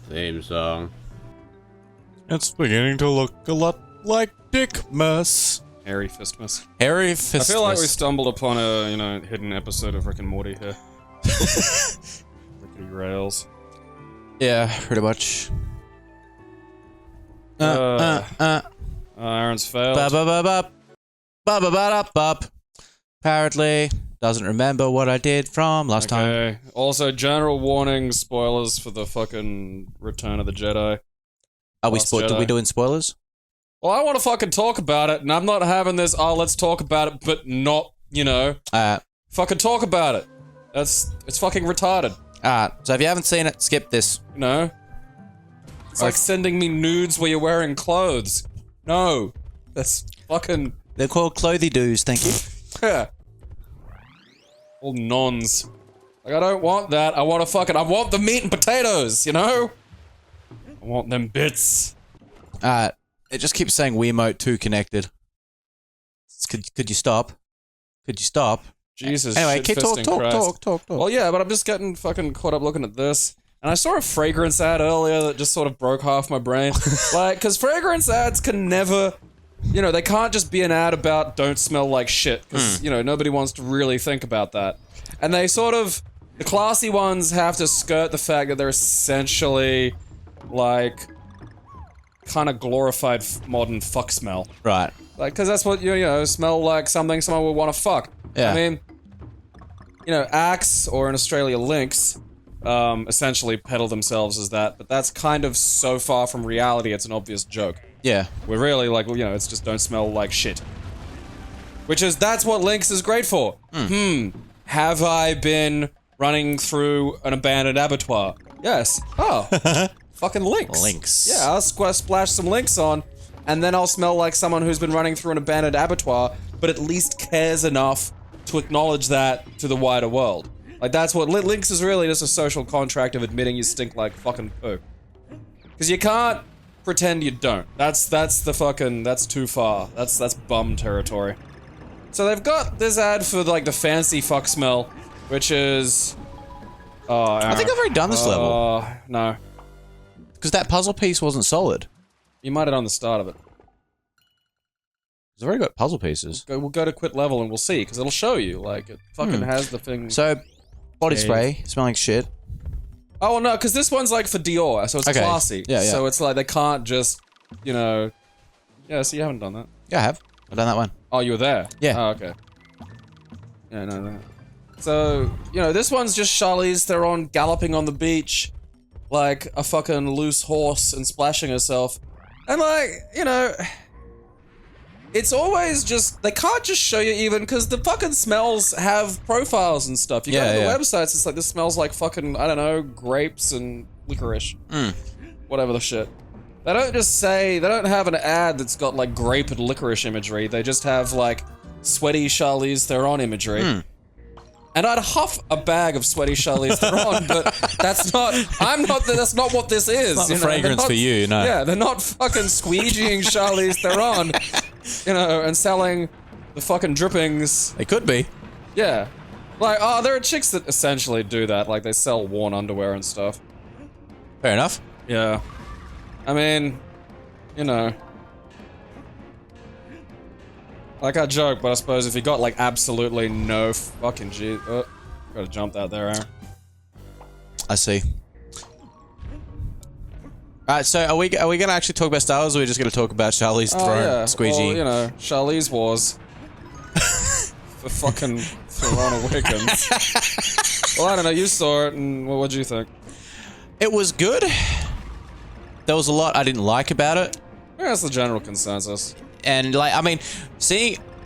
Theme song. It's beginning to look a lot like Dickmas. Hairy Fistmas. Hairy Fistmas. I feel like we stumbled upon a, hidden episode of Rick and Morty here. Rickety rails. Yeah, pretty much. Aaron's failed. Apparently, doesn't remember what I did from last time. Also, general warning, spoilers for the fucking Return of the Jedi. Are we doing spoilers? Well, I want to fucking talk about it, and I'm not having this, let's talk about it, but not, fucking talk about it. It's fucking retarded. So if you haven't seen it, skip this. It's like sending me nudes where you're wearing clothes. No. That's fucking... They're called clothy-doos, thank you. Yeah. All nons. Like, I don't want that. I want the meat and potatoes, I want them bits. It just keeps saying Wiimote 2 connected. Could you stop? Could you stop? Jesus. Anyway, keep talk. Well, yeah, but I'm just getting fucking caught up looking at this. And I saw a fragrance ad earlier that just sort of broke half my brain. Because fragrance ads can never... they can't just be an ad about don't smell like shit. Because, nobody wants to really think about that. And they sort of... The classy ones have to skirt the fact that they're essentially, like... kind of glorified modern fuck smell. Right. Like, because that's what, smell like something someone would want to fuck. Yeah. I mean, Axe, or in Australia, Lynx, essentially peddle themselves as that, but that's kind of so far from reality, it's an obvious joke. Yeah. We're really, like, it's just don't smell like shit. That's what Lynx is great for. Have I been running through an abandoned abattoir? Yes. Oh. Fucking Lynx. Lynx. Yeah, I'll splash some Lynx on, and then I'll smell like someone who's been running through an abandoned abattoir, but at least cares enough to acknowledge that to the wider world. Like, that's what Lynx is really, just a social contract of admitting you stink like fucking poo. Because you can't pretend you don't. That's too far. That's bum territory. So they've got this ad for, like, the fancy fuck smell, which is... I think I've already done this level. No. Because that puzzle piece wasn't solid. You might have done the start of it. I've already got puzzle pieces. We'll go to quit level and we'll see, because it'll show you, like, it fucking has the thing... So, body spray, smelling shit. Oh, no, because this one's, like, for Dior, so it's classy. Yeah. So it's like, they can't just, Yeah, so you haven't done that. Yeah, I have. I've done that one. Oh, you were there? Yeah. Oh, okay. Yeah, no. So, this one's just Charlize Theron galloping on the beach like a fucking loose horse and splashing herself. And, like, it's always just... They can't just show you even, because the fucking smells have profiles and stuff. You go to the websites, it's like, this smells like fucking, I don't know, grapes and licorice. Whatever the shit. They don't just say... They don't have an ad that's got, like, grape and licorice imagery. They just have, like, sweaty Charlize Theron imagery. And I'd huff a bag of sweaty Charlize Theron, but that's not what this is. It's not the fragrance for you, no. Yeah, they're not fucking squeegeeing Charlize Theron, and selling the fucking drippings. They could be. Yeah. Like, there are chicks that essentially do that, like they sell worn underwear and stuff. Fair enough. Yeah. I mean, like I joke, but I suppose if you got, like, absolutely no fucking gotta jump that there, Aaron. I see. Alright, so are we gonna actually talk about Star Wars, or are we just gonna talk about Charlize Theron squeegee? Well, Charlize Wars. For fucking Theron Awakens. Well, I don't know, you saw it, and what'd you think? It was good. There was a lot I didn't like about it. Yeah, that's the general consensus. And, like, I mean,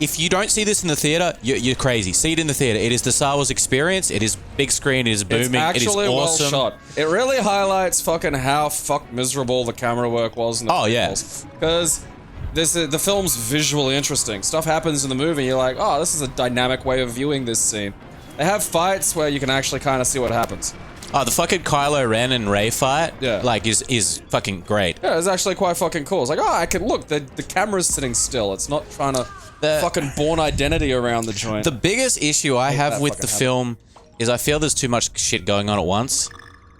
if you don't see this in the theater, you're crazy. See it in the theater. It is the Star Wars experience. It is big screen. It is booming. It's actually it is awesome. well shot. It really highlights fucking how miserable the camera work was in the prequels. Because the film's visually interesting. Stuff happens in the movie, you're like, oh, this is a dynamic way of viewing this scene. They have fights where you can actually kind of see what happens. Oh, the fucking Kylo Ren and Rey fight, yeah, like, is fucking great. Yeah, it's actually quite fucking cool. It's like, oh, I can look, the camera's sitting still. It's not trying to fucking Born Identity around the joint. The biggest issue I have with the film is I feel there's too much shit going on at once.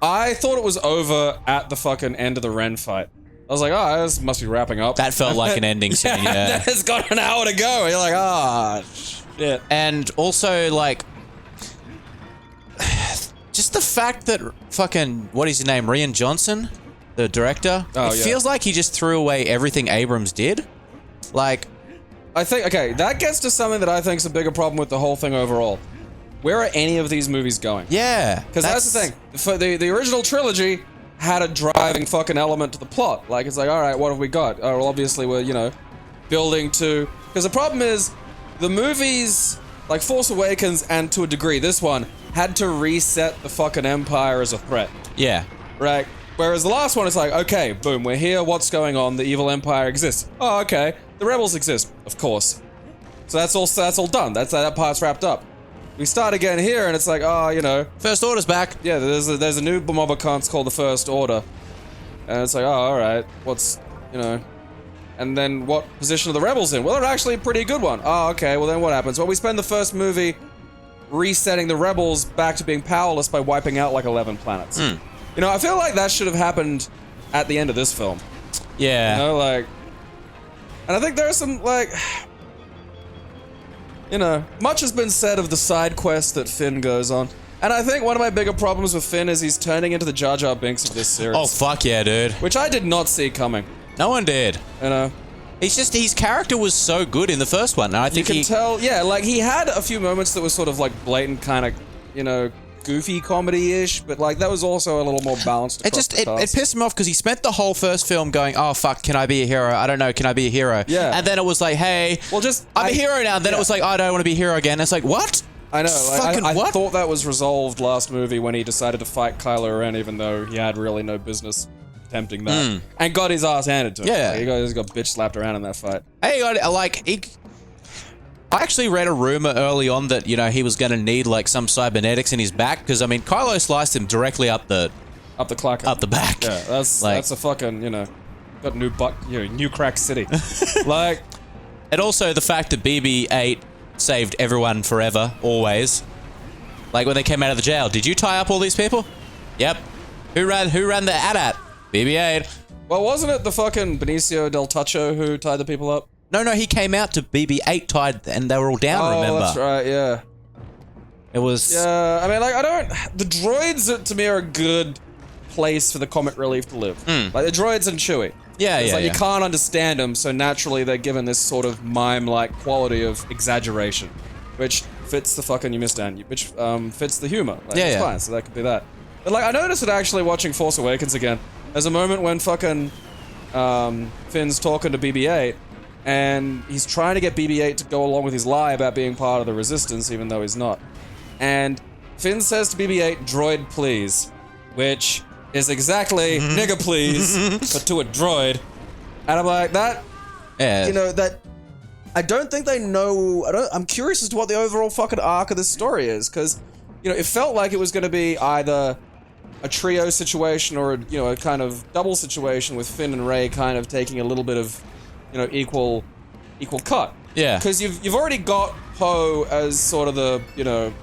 I thought it was over at the fucking end of the Ren fight. I was like, oh, this must be wrapping up. That felt like an ending scene, yeah. It's got an hour to go. And you're like, ah, shit. And also, like, just the fact that fucking, what is his name, Rian Johnson, the director? Oh, it feels like he just threw away everything Abrams did. Like, I think, okay, that gets to something that I think is a bigger problem with the whole thing overall. Where are any of these movies going? yeah. Because that's the thing. For the original trilogy had a driving fucking element to the plot. Like, it's like, all right, what have we got? Oh, well, obviously we're, you know, building to... Because the problem is, the movies, like Force Awakens and to a degree this one, had to reset the fucking Empire as a threat. Yeah. Right? Whereas the last one is like, okay, boom, we're here, what's going on? The evil Empire exists. Oh, okay. The rebels exist, of course. So that's all done. That part's wrapped up. We start again here, and it's like, oh, you know... First Order's back. Yeah, there's a new mob of cunts called the First Order. And it's like, oh, alright, what's, you know... And then what position are the rebels in? Well, they're actually a pretty good one. Oh, okay, well then what happens? Well, we spend the first movie resetting the rebels back to being powerless by wiping out like 11 planets. You know, I feel like that should have happened at the end of this film. Yeah. You know, like... And I think there are some, like... You know, much has been said of the side quest that Finn goes on. And I think one of my bigger problems with Finn is he's turning into the Jar Jar Binks of this series. Oh, fuck yeah, dude. Which I did not see coming. No one did. You know? It's just, his character was so good in the first one, and I think you can tell, yeah, like, he had a few moments that were sort of, like, blatant kind of, you know, goofy comedy-ish, but, like, that was also a little more balanced across the cast. It pissed him off because he spent the whole first film going, oh, fuck, can I be a hero? I don't know, can I be a hero? Yeah. And then it was like, hey, well, just... I'm a hero now. And then it was like, I don't want to be a hero again. And it's like, what? I know, like, Fucking I what? thought that was resolved last movie when he decided to fight Kylo Ren, even though he had really no business attempting that. And got his ass handed to him. Yeah. Like, he got bitch slapped around in that fight. Hey, I actually read a rumor early on that, you know, he was going to need, like, some cybernetics in his back, because, I mean, Kylo sliced him directly up the clacker. up the back. Yeah, that's a fucking, you know, got new crack city. Like, and also the fact that BB-8 saved everyone forever, always. Like, when they came out of the jail, did you tie up all these people? Yep. Who ran the AT-AT? BB-8. well, wasn't it the fucking Benicio del Tacho who tied the people up? No, he came out to BB-8 tied, and they were all down, remember? Oh, that's right, yeah. It was... Yeah, I mean, like, the droids, to me, are a good place for the comic relief to live. Like, the droids and Chewie. Yeah, it's yeah, like, yeah. you can't understand them, so naturally they're given this sort of mime-like quality of exaggeration, which fits the fucking, you missed Dan, which fits the humor. Like, it's fine, so that could be that. But, like, I noticed it actually watching Force Awakens again. There's a moment when fucking Finn's talking to BB-8, and he's trying to get BB-8 to go along with his lie about being part of the Resistance, even though he's not. And Finn says to BB-8, droid please, which is exactly nigga please, but to a droid. And I'm like, that, you know, that, I don't think they know, I'm curious as to what the overall fucking arc of this story is, because, you know, it felt like it was going to be either a trio situation or, you know, a kind of double situation with Finn and Rey kind of taking a little bit of, you know, equal cut. Yeah. Because you've already got Poe as sort of the, you know...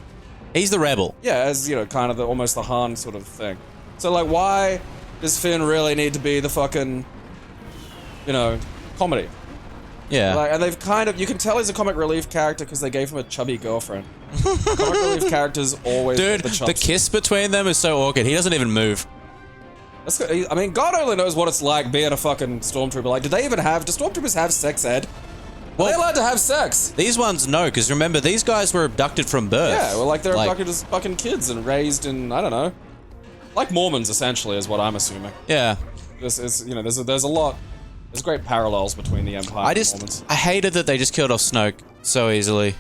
He's the rebel. Yeah, as, you know, kind of almost the Han sort of thing. So, like, why does Finn really need to be the fucking, you know, comedy? Yeah. Like, and they've kind of... You can tell he's a comic relief character because they gave him a chubby girlfriend. Comic relief characters always Dude, the kiss between them is so awkward. He doesn't even move. I mean, God only knows what it's like being a fucking stormtrooper. Like, do stormtroopers have sex ed? Are they allowed to have sex? These ones, no, because remember, these guys were abducted from birth. Yeah, well, like, they're abducted as fucking kids and raised in, I don't know. Like Mormons, essentially, is what I'm assuming. Yeah. This is, you know, there's a lot, there's great parallels between the Empire and the Mormons. I hated that they just killed off Snoke so easily.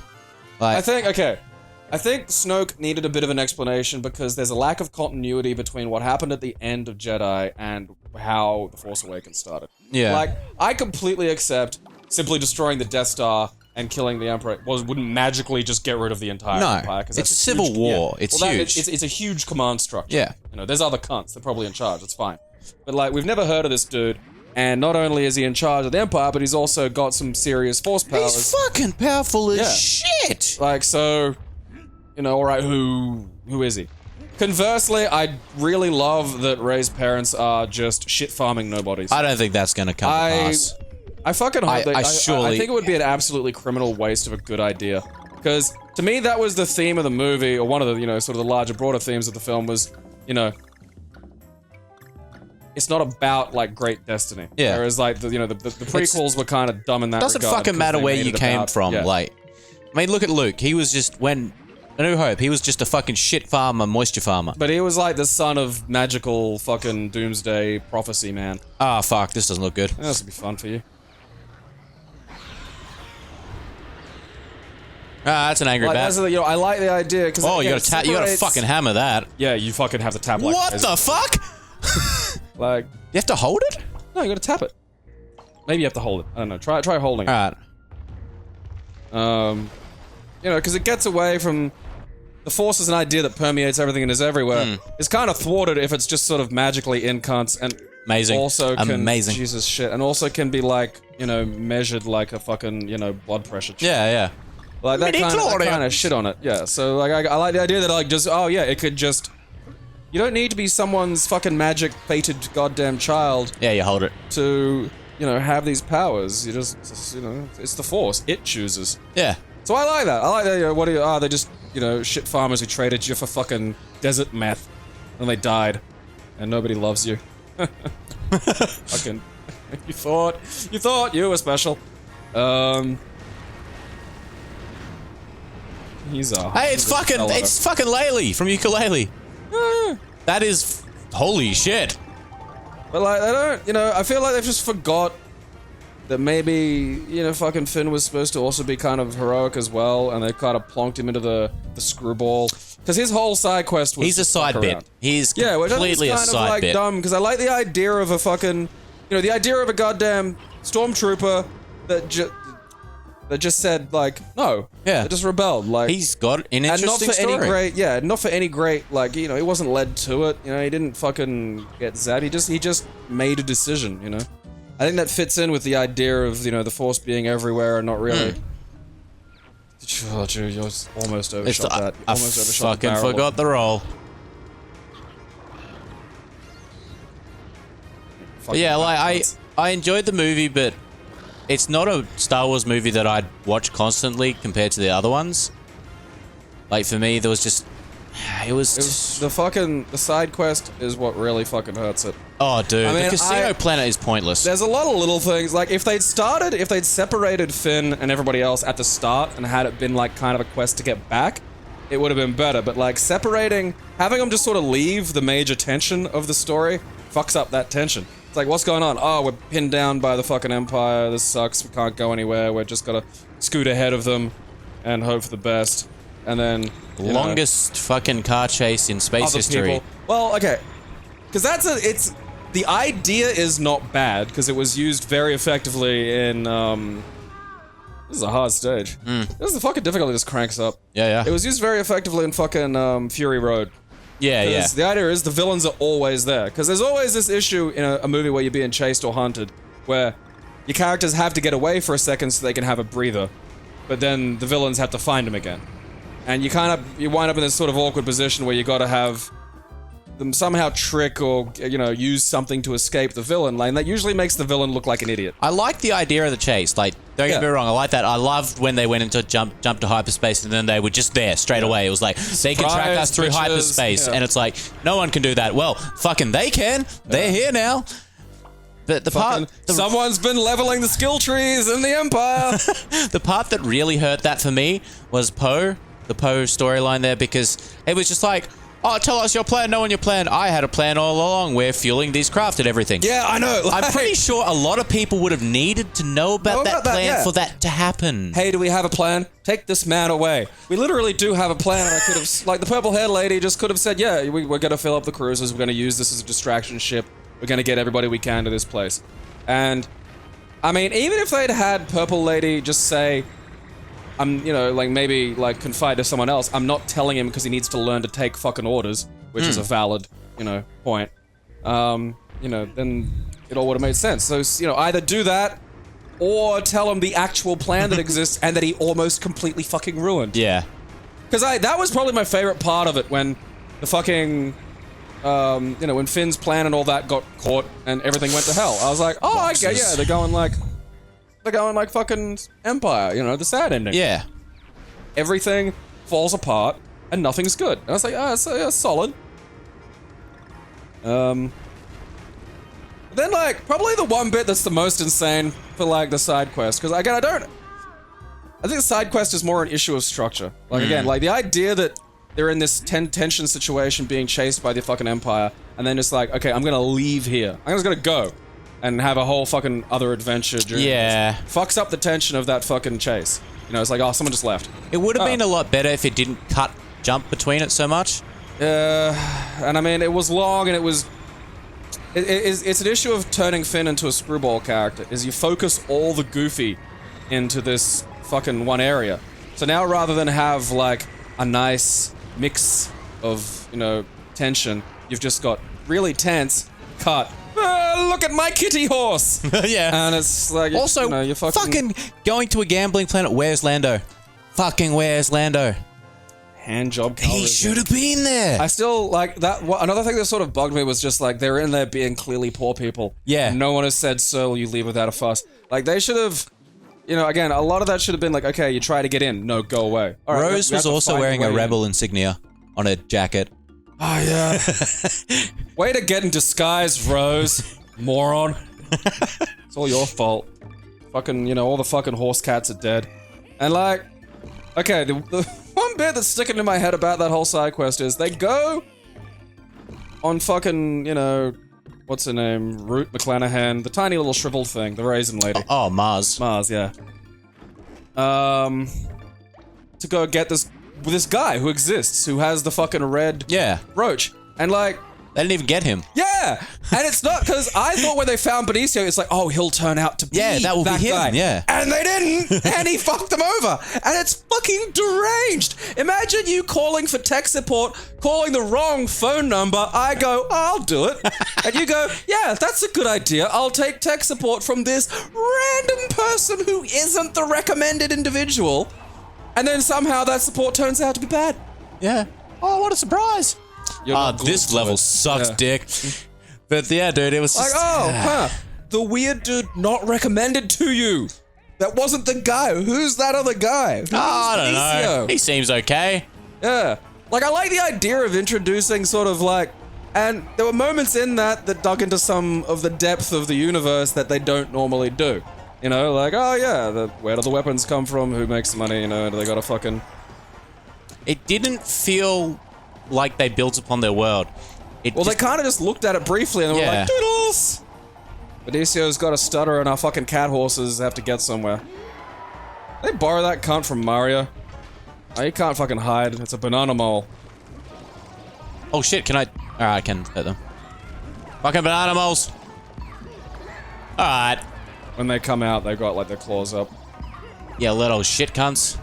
Like, I think Snoke needed a bit of an explanation because there's a lack of continuity between what happened at the end of Jedi and how The Force Awakens started. Yeah. Like, I completely accept simply destroying the Death Star and killing the Emperor wouldn't magically just get rid of the entire Empire. No, it's civil war. It's huge. It's a huge command structure. Yeah. You know, there's other cunts. They're probably in charge. It's fine. But, like, we've never heard of this dude. And not only is he in charge of the Empire, but he's also got some serious force powers. He's fucking powerful as shit. Like, so... You know, alright, who is he? Conversely, I really love that Rey's parents are just shit farming nobodies. I don't think that's gonna come to pass. I fucking hope that. I surely- think it would be an absolutely criminal waste of a good idea. Because to me, that was the theme of the movie, or one of the, you know, sort of the larger, broader themes of the film was, you know, it's not about like great destiny. Yeah. Whereas like the, you know, the prequels were kind of dumb in that Doesn't regard. fucking because matter they where made you it came about- from. yeah. Like, I mean, look at Luke. He was just A New Hope. He was just a fucking shit farmer, moisture farmer. But he was like the son of magical fucking doomsday prophecy man. Ah, fuck. This doesn't look good. Yeah, this would be fun for you. Ah, that's an angry Like, bat. that's the, you know, I like the idea because Oh, you gotta fucking hammer that. Yeah, you fucking have to tap like What the fuck? like You have to hold it? no, you gotta tap it. Maybe you have to hold it. I don't know. Try holding it. Alright. You know, because it gets away from the Force is an idea that permeates everything and is everywhere. It's kind of thwarted if it's just sort of magically in cunts and Amazing. also can Amazing. Jesus shit and also can be like, you know, measured like a fucking, you know, blood pressure check. Yeah, yeah. Like that Midi-chlorians. kind of shit on it. Yeah. So like I like the idea that like just oh yeah, it could just you don't need to be someone's fucking magic fated goddamn child Yeah, you hold it. to, you know, have these powers. You just you know, it's the Force. It chooses. Yeah. So I like that. I like that. You know, what are you? They just, you know, shit farmers who traded you for fucking desert meth, and they died, and nobody loves you. Fucking, you thought you were special. He's a. Hey, it's he's a fellow. fucking Laylee from Ukulele. That is holy shit. But like, they don't. You know, I feel like they've just forgot that maybe, you know, fucking Finn was supposed to also be kind of heroic as well, and they kind of plonked him into the screwball. Because his whole side quest was He's a side bit. around. He's Yeah, which I think completely is a kind of side like bit. dumb, because I like the idea of a fucking, you know, the idea of a goddamn stormtrooper that just said like no, Yeah. that just rebelled, like He's got an and not interesting for story. any great, not for any great, like, you know, he wasn't led to it, you know, he didn't fucking get zapped, he just made a decision, you know. I think that fits in with the idea of, you know, the Force being everywhere and not really. Oh, dude, you almost overshot that. You I almost overshot the fucking barrel. forgot the roll. Fucking Yeah, like nuts. I enjoyed the movie, but it's not a Star Wars movie that I'd watch constantly compared to the other ones. Like for me, there was just it was the side quest is what really fucking hurts it. oh dude, I mean, the casino planet is pointless. There's a lot of little things, like if they'd separated Finn and everybody else at the start and had it been like kind of a quest to get back, it would have been better. But like having them just sort of leave the major tension of the story fucks up that tension. It's like, what's going on? Oh, we're pinned down by the fucking Empire. This sucks. We can't go anywhere. We're just gotta scoot ahead of them and hope for the best. And then Longest fucking car chase in space other history. people. Well, okay, because it's the idea is not bad because it was used very effectively in. This is a hard stage. This is the fucking difficulty. This cranks up. Yeah, yeah. It was used very effectively in fucking Fury Road. Yeah, yeah. The idea is the villains are always there. Because there's always this issue in a movie where you're being chased or hunted, where your characters have to get away for a second so they can have a breather. But then the villains have to find them again. And you wind up in this sort of awkward position where you gotta have them somehow trick or, you know, use something to escape the villain. Like, and that usually makes the villain look like an idiot. I like the idea of the chase. Like, don't get me wrong, I like that. I loved when they went into jump to hyperspace and then they were just there straight away. It was like, they can track us through bitches. hyperspace. Yeah. And it's like, no one can do that. Well, fucking they can. They're here now. But Someone's been leveling the skill trees in the Empire! the part that really hurt that for me was Poe. The Poe storyline there, because it was just like, oh, tell us your plan, knowing your plan. I had a plan all along. We're fueling these craft and everything. Yeah, I know. I'm pretty sure a lot of people would have needed to know about that plan for that to happen. Hey, do we have a plan? Take this man away. We literally do have a plan. I could have, like, the purple-haired lady just could have said, yeah, we're going to fill up the cruisers. We're going to use this as a distraction ship. We're going to get everybody we can to this place. And, I mean, even if they'd had Purple Lady just say, I'm, you know, like, maybe, like, confide to someone else. I'm not telling him because he needs to learn to take fucking orders, which is a valid, you know, point. You know, then it all would have made sense. So, you know, either do that or tell him the actual plan that exists and that he almost completely fucking ruined. Yeah. Because that was probably my favorite part of it when the fucking, when Finn's plan and all that got caught and everything went to hell. I was like, oh, I get, yeah, they're going like fucking Empire, the sad ending. Yeah. Everything falls apart and nothing's good. And I was like, yeah, solid. Then, like, probably the one bit that's the most insane for, like, the side quest, because, again, I think the side quest is more an issue of structure. Like, again, like, the idea that they're in this tension situation being chased by the fucking Empire, and then it's like, okay, I'm gonna leave here. I'm just gonna go and have a whole fucking other adventure during this. Fucks up the tension of that fucking chase. It's like, oh, someone just left. It would have been a lot better if it didn't jump between it so much. And I mean, it was long, and it was... It's an issue of turning Finn into a screwball character, is you focus all the goofy into this fucking one area. So now rather than have, like, a nice mix of, tension, you've just got really tense, cut, look at my kitty horse! Yeah. And it's like, also, you're fucking going to a gambling planet, where's Lando? Fucking where's Lando? Handjob. He should have been there. I still like that. Another thing that sort of bugged me was just like they're in there being clearly poor people. Yeah. No one has said, "Sir, will you leave without a fuss?" Like they should have. Again, a lot of that should have been like, "Okay, you try to get in. No, go away." All right, Rose was also wearing a rebel insignia on her jacket. Oh yeah. Way to get in disguise, Rose. Moron. It's all your fault. Fucking, all the fucking horse cats are dead. And like, okay, the one bit that's sticking in my head about that whole side quest is they go on fucking, what's her name? Root McClanahan, the tiny little shriveled thing, the raisin lady. Oh, Mars. Mars, yeah. To go get this guy who exists, who has the fucking red brooch. And like... They didn't even get him. Yeah! And it's not, because I thought when they found Benicio, it's like, oh, he'll turn out to be that will be him, guy. yeah. And they didn't! And he fucked them over! And it's fucking deranged! Imagine you calling for tech support, calling the wrong phone number, I go, I'll do it. And you go, yeah, that's a good idea, I'll take tech support from this random person who isn't the recommended individual. And then somehow that support turns out to be bad. Yeah. Oh, what a surprise! This level sucks, dick. But yeah, dude, it was like, just... the weird dude not recommended to you. That wasn't the guy. Who's that other guy? I don't know. He seems okay. Yeah. Like, I like the idea of introducing sort of like... And there were moments in that dug into some of the depth of the universe that they don't normally do. Like, oh yeah, where do the weapons come from? Who makes the money? Do they got a fucking... It didn't feel like they built upon their world. They kind of just looked at it briefly and they were like, doodles! Benicio's got a stutter and our fucking cat horses have to get somewhere. They borrow that cunt from Mario. Oh, you can't fucking hide. It's a banana mole. Oh shit, can I... Alright, I can hit them. Fucking banana moles! Alright. When they come out, they've got like their claws up. Yeah, little shit cunts.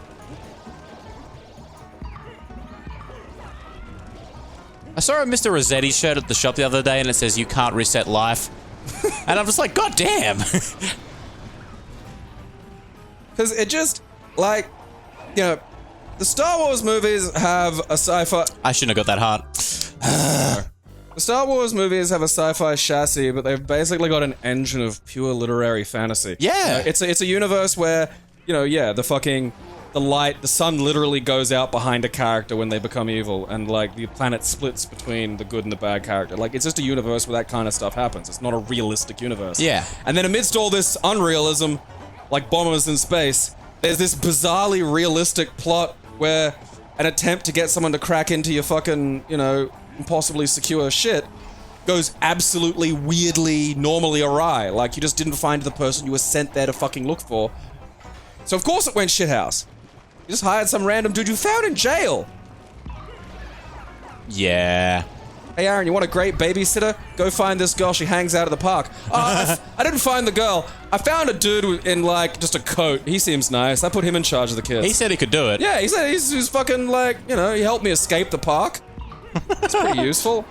I saw a Mr. Rossetti shirt at the shop the other day and it says, "You can't reset life." And I'm just like, god damn. Because it just, like, the Star Wars movies have a sci-fi... I shouldn't have got that hard. The Star Wars movies have a sci-fi chassis, but they've basically got an engine of pure literary fantasy. Yeah. It's a universe where, the sun literally goes out behind a character when they become evil, and like the planet splits between the good and the bad character. Like, it's just a universe where that kind of stuff happens. It's not a realistic universe. Yeah. And then amidst all this unrealism, like bombers in space, there's this bizarrely realistic plot where an attempt to get someone to crack into your fucking, impossibly secure shit goes absolutely weirdly normally awry. Like, you just didn't find the person you were sent there to fucking look for. So of course it went shithouse. You just hired some random dude you found in jail. Yeah. Hey Aaron, you want a great babysitter? Go find this girl, she hangs out at the park. I didn't find the girl. I found a dude in like just a coat. He seems nice. I put him in charge of the kids. He said he could do it. Yeah, he said he's fucking like, he helped me escape the park. It's pretty useful.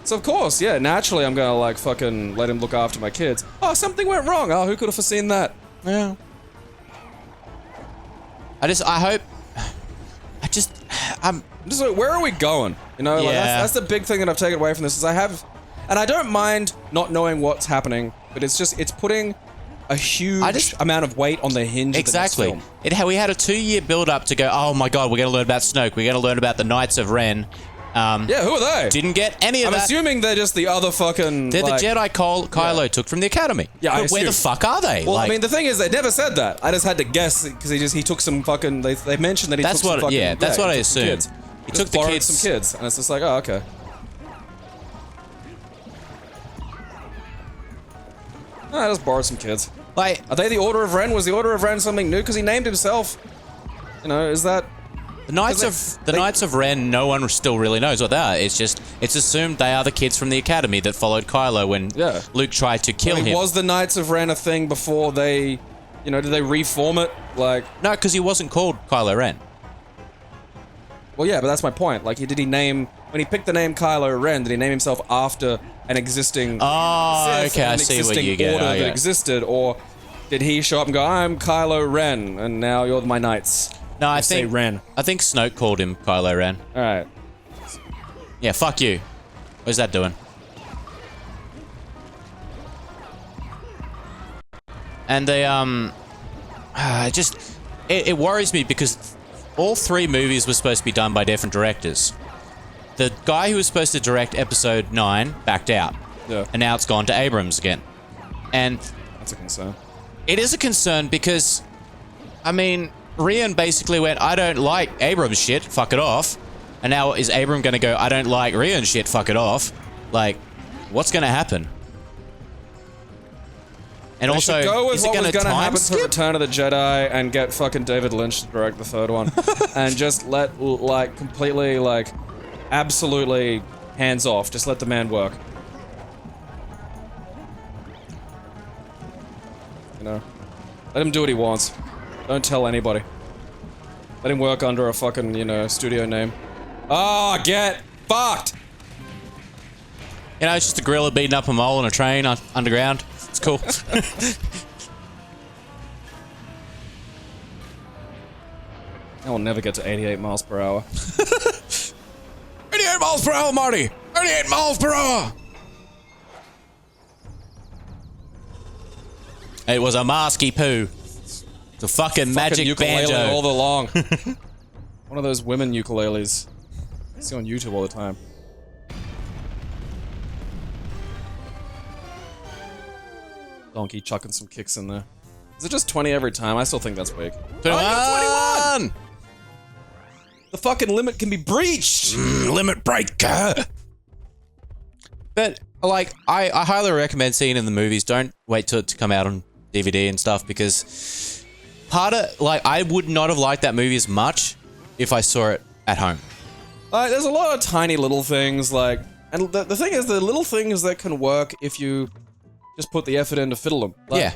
So of course, yeah, naturally I'm gonna like fucking let him look after my kids. Oh, something went wrong. Oh, who could have foreseen that? Yeah. I'm just like, where are we going? You know, like that's the big thing that I've taken away from this is and I don't mind not knowing what's happening, but it's putting a huge amount of weight on the hinge exactly. of the next film. We had a 2-year build-up to go, oh my god, we're going to learn about Snoke, we're going to learn about the Knights of Ren. Yeah, who are they? Didn't get any of that. I'm assuming they're just the other fucking... They're the Jedi Kylo took from the Academy. Yeah, but where the fuck are they? Well, I mean, the thing is, they never said that. I just had to guess, because he took some fucking... They mentioned that he took some fucking... Yeah, that's what I assumed. He took the kids. Some kids, and it's just like, oh, okay. I just borrowed some kids. Like, are they the Order of Ren? Was the Order of Ren something new? Because he named himself. You know, is that... The Knights of Ren, no one still really knows what they are. It's assumed they are the kids from the Academy that followed Kylo when Luke tried to kill him. Was the Knights of Ren a thing before they... You know, did they reform it? Like... No, because he wasn't called Kylo Ren. Well, yeah, but that's my point. Like, did he name... When he picked the name Kylo Ren, did he name himself after an existing... Oh, Sith, okay, I see what you get. order that existed, or did he show up and go, I'm Kylo Ren, and now you're my knights? No, I think Snoke called him Kylo Ren. Alright. Yeah, fuck you. What's that doing? And they, it worries me because all 3 movies were supposed to be done by different directors. The guy who was supposed to direct episode 9 backed out. Yeah. And now it's gone to Abrams again. And... That's a concern. It is a concern because, I mean, Rian basically went, I don't like Abrams shit, fuck it off. And now is Abram gonna go, I don't like Rian shit, fuck it off? Like, what's gonna happen? And also, is it gonna happen to Return of the Jedi and get fucking David Lynch to direct the 3rd one? And just let, like, completely, like, absolutely hands off. Just let the man work. You know? Let him do what he wants. Don't tell anybody. Let him work under a fucking, you know, studio name. Oh, get fucked! You know, it's just a gorilla beating up a mole on a train underground. It's cool. I will never get to 88 miles per hour. 88 miles per hour, Marty! 88 miles per hour! It was a masky poo. It's a fucking magic ukulele banjo. all along. One of those women ukuleles. I see on YouTube all the time. Donkey chucking some kicks in there. Is it just 20 every time? I still think that's weak. 21! The fucking limit can be breached! Limit breaker! But, like, I highly recommend seeing it in the movies. Don't wait till it to come out on DVD and stuff, because I would not have liked that movie as much if I saw it at home. There's a lot of tiny little things, like... And the thing is, the little things that can work if you just put the effort in to fiddle them. Like, yeah.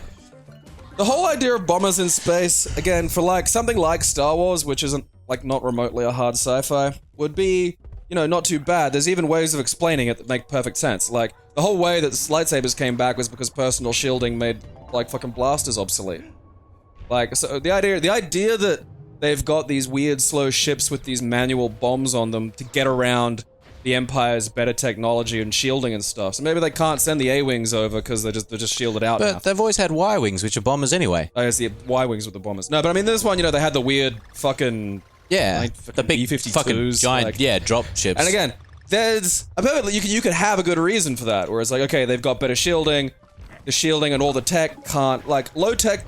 The whole idea of bombers in space, again, for like something like Star Wars, which isn't like not remotely a hard sci-fi, would be, you know, not too bad. There's even ways of explaining it that make perfect sense. Like, the whole way that lightsabers came back was because personal shielding made, like, fucking blasters obsolete. Like, so the idea that they've got these weird slow ships with these manual bombs on them to get around the Empire's better technology and shielding and stuff. So maybe they can't send the A-Wings over because they're just shielded out now. But they've always had Y-Wings, which are bombers anyway. Oh, it's the Y-Wings with the bombers. No, but I mean, this one, you know, they had the weird fucking... Yeah, like, the big B-52s, fucking giant, like, yeah, drop ships. And again, there's... You could have a good reason for that, where it's like, okay, they've got better shielding, the shielding and all the tech can't... Like, low-tech...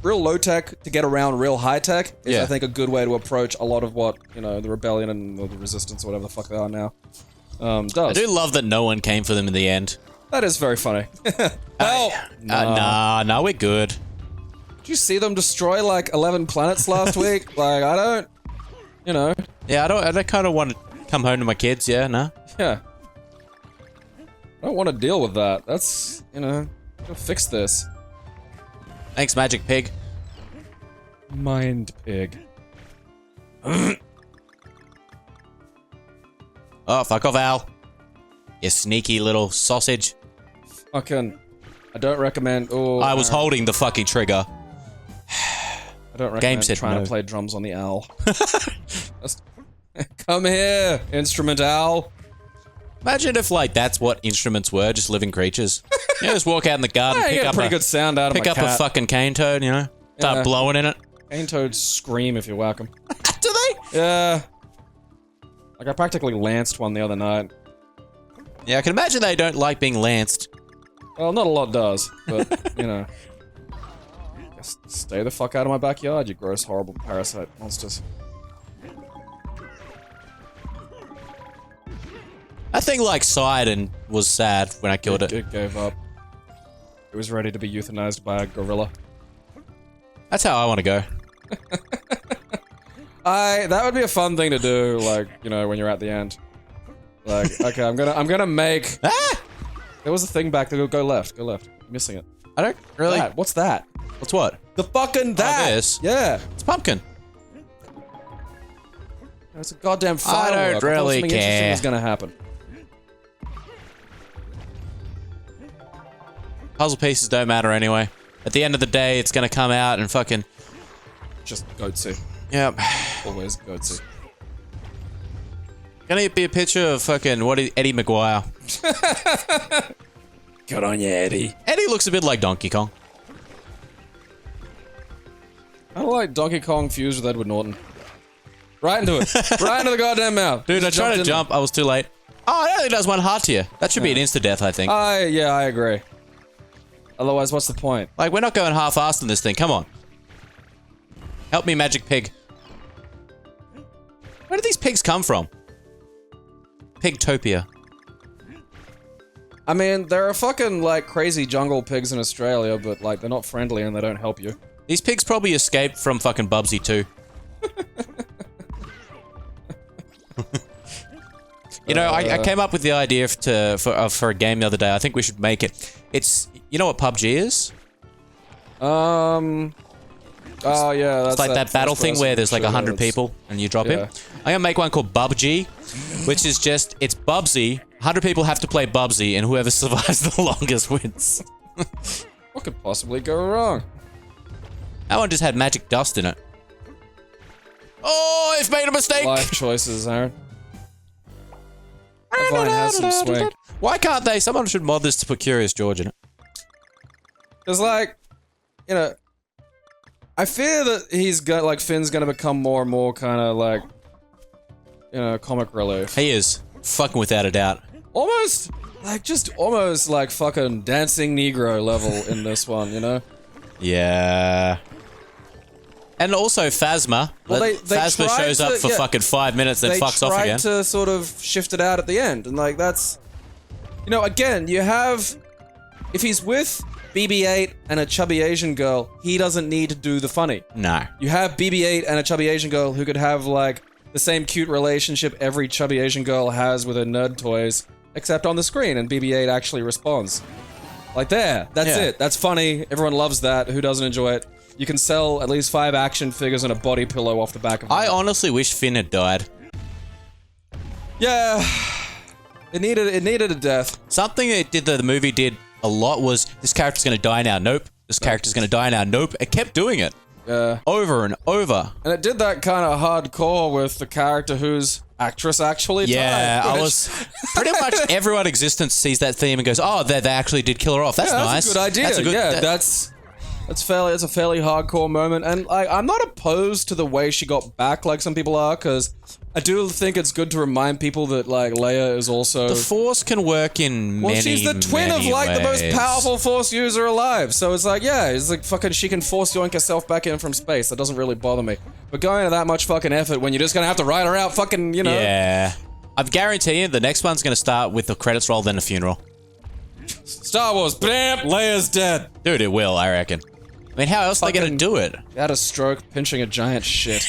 Real low-tech to get around real high-tech is, I think, a good way to approach a lot of what, you know, the Rebellion and the Resistance or whatever the fuck they are now, does. I do love that no one came for them in the end. That is very funny. Hell! Nah, we're good. Did you see them destroy, like, 11 planets last week? Like, I don't... You know. Yeah, I don't kind of want to come home to my kids, yeah, nah? Yeah. I don't want to deal with that. That's, you know... Gotta fix this. Thanks, Magic Pig. Mind Pig. Oh, fuck off, Al. You sneaky little sausage. Fucking... I don't recommend... Oh, I was holding the fucking trigger. I don't recommend trying to play drums on the owl. Come here, instrumental. Imagine if, like, that's what instruments were, just living creatures. You know, just walk out in the garden, Pick up a pretty good sound out of pick my up cat. a fucking cane toad, you know? Start blowing in it. Cane toads scream if you whack them. Do they? Yeah. Like, I practically lanced one the other night. Yeah, I can imagine they don't like being lanced. Well, not a lot does, but, you know. Just stay the fuck out of my backyard, you gross, horrible parasite monsters. That thing, like, sighed and was sad when I killed it. It gave up. It was ready to be euthanized by a gorilla. That's how I want to go. That would be a fun thing to do, like, you know, when you're at the end. Like, okay, I'm gonna make... Ah! There was a thing back there, go left, I'm missing it. I don't really... What's that? What's what? The fucking that! this? Yeah. It's pumpkin. It's a goddamn firework. I don't really something interesting care. was gonna happen. Puzzle pieces don't matter anyway. At the end of the day, it's gonna come out and fucking... Just goatsy. Yep. Always goatsy. Gonna be a picture of fucking Eddie Maguire. Good on you, Eddie. Eddie looks a bit like Donkey Kong. I don't like Donkey Kong fused with Edward Norton. Right into it. Right into the goddamn mouth. Dude, I Just tried jumped to in jump, I was too late. Oh, it only does one heart to you. That should be an insta-death, I think. Yeah, I agree. Otherwise, what's the point? Like, we're not going half-assed on this thing, come on. Help me, Magic Pig. Where do these pigs come from? Pigtopia. I mean, there are fucking, like, crazy jungle pigs in Australia, but, like, they're not friendly and they don't help you. These pigs probably escaped from fucking Bubsy too. You know, I came up with the idea for a game the other day. I think we should make it. It's... You know what PUBG is? Oh, yeah, that's It's like that battle thing where there's like 100 people and you drop him. I'm gonna make one called Bubg, which is just... It's Bubsy. 100 people have to play Bubsy and whoever survives the longest wins. What could possibly go wrong? That one just had magic dust in it. Oh, I've made a mistake! Life choices, Aaron. That vine has some swing. Why can't they? Someone should mod this to put Curious George in it. Cause like, you know, I fear that Finn's gonna become more and more kind of like, you know, comic relief. He is. Fucking without a doubt. Almost like fucking dancing Negro level in this one, you know? Yeah. And also Phasma. Well, they Phasma tried shows up to- for yeah. fucking 5 minutes, then fucks off again. They tried to sort of shift it out at the end, and like that's, you know, again, you have, if he's with BB-8 and a chubby Asian girl, he doesn't need to do the funny. No. You have BB-8 and a chubby Asian girl who could have like the same cute relationship every chubby Asian girl has with her nerd toys, except on the screen, and BB-8 actually responds. Like there, that's it. That's funny. Everyone loves that. Who doesn't enjoy it? You can sell at least 5 action figures and a body pillow off the back of I honestly wish Finn had died. Yeah. It needed a death. Something that the movie did a lot was, this character's gonna die now, nope. This character's gonna die now, nope. It kept doing it. Yeah. Over and over. And it did that kind of hardcore with the character whose actress actually died. I was... Pretty much everyone in existence sees that theme and goes, oh, they actually did kill her off. That's nice. That's a good idea. That's a good... That's a fairly hardcore moment, and I'm not opposed to the way she got back like some people are, because I do think it's good to remind people that like Leia is also The Force can work in many, she's the twin of like the most powerful Force user alive, so it's like it's like fucking she can Force yoink herself back in from space. That doesn't really bother me, but going to that much fucking effort when you're just gonna have to write her out, fucking you know. Yeah, I guarantee you the next one's gonna start with the credits roll, then a funeral. Star Wars, bam, Leia's dead. Dude, it will, I reckon. I mean, how else are they gonna do it? Had a stroke, pinching a giant shit.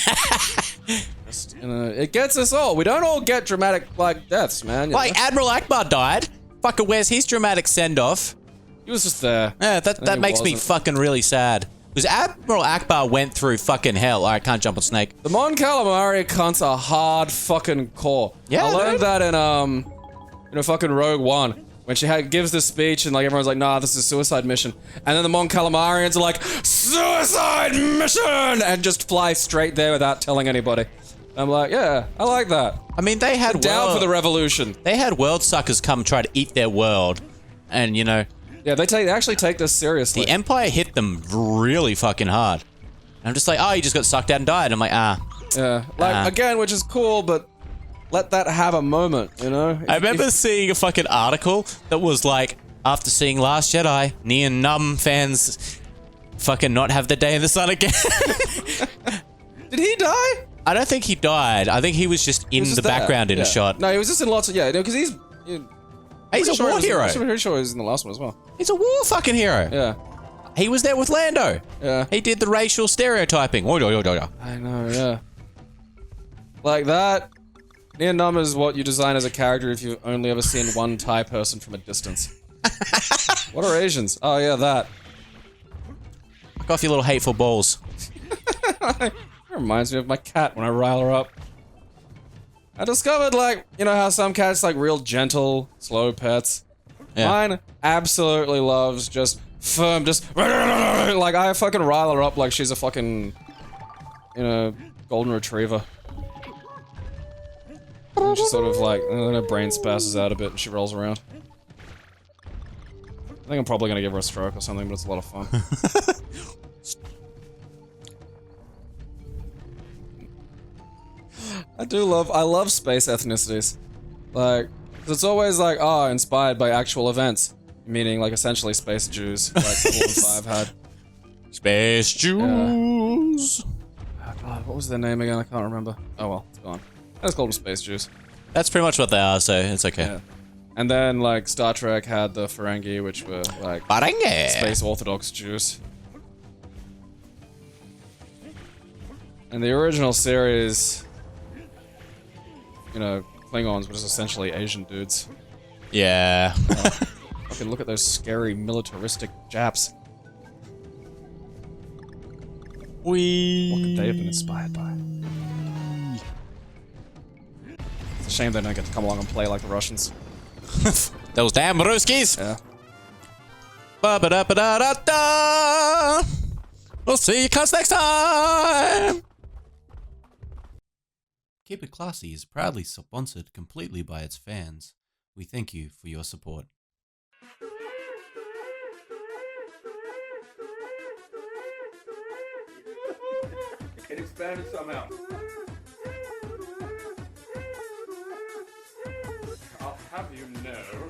Just, you know, it gets us all. We don't all get dramatic, like, deaths, man. Like, Admiral Akbar died. Fucking where's his dramatic send-off? He was just there. Yeah, that makes me fucking really sad. Because Admiral Akbar went through fucking hell. Alright, can't jump on Snake. The Mon Calamari cunts are hard fucking core. Yeah, I learned dude. that in fucking Rogue One. When she gives this speech and like everyone's like, nah, this is a suicide mission. And then the Mon Calamarians are like, suicide mission! And just fly straight there without telling anybody. I'm like, yeah, I like that. I mean, they had Down for the revolution. They had world suckers come try to eat their world, and you know. Yeah, they actually take this seriously. The Empire hit them really fucking hard. And I'm just like, oh, you just got sucked out and died. I'm like, Yeah, like again, which is cool, but let that have a moment, you know. I remember seeing a fucking article that was like, after seeing Last Jedi, Neon Numb fans fucking not have the day in the sun again. Did he die? I don't think he died. I think he was just in the background in a shot. No, he was just in lots of because he's a war hero. I'm pretty sure he was in the last one as well. He's a war fucking hero. Yeah. He was there with Lando. Yeah. He did the racial stereotyping. I know, yeah. Like that. Near Numb is what you design as a character if you've only ever seen one Thai person from a distance. What are Asians? Oh yeah, that. Fuck off, you little hateful balls. It reminds me of my cat when I rile her up. I discovered, like, you know how some cats like real gentle, slow pets? Yeah. Mine absolutely loves just firm, just like I fucking rile her up like she's a fucking, you know, golden retriever. And she's sort of like, her brain spasses out a bit and she rolls around. I think I'm probably gonna give her a stroke or something, but it's a lot of fun. I love space ethnicities. Like, 'cause it's always like, oh, inspired by actual events. Meaning, like, essentially space Jews, like Fallen 5 had. Space Jews! Oh god, what was their name again? I can't remember. Oh well, it's gone. I just called them space Jews. That's pretty much what they are, so it's okay. Yeah. And then, like, Star Trek had the Ferengi, which were, like, Ferengi. Space Orthodox Jews. And the original series, you know, Klingons were just essentially Asian dudes. Yeah. Fucking look at those scary militaristic Japs. What could they have been inspired by? It's a shame they don't get to come along and play like the Russians. Those damn Ruskies! Yeah. Ba-ba-da-ba-da-da-da! We'll see you cunts next time! Keep It Classy is proudly sponsored completely by its fans. We thank you for your support. It expanded somehow. I'll have you know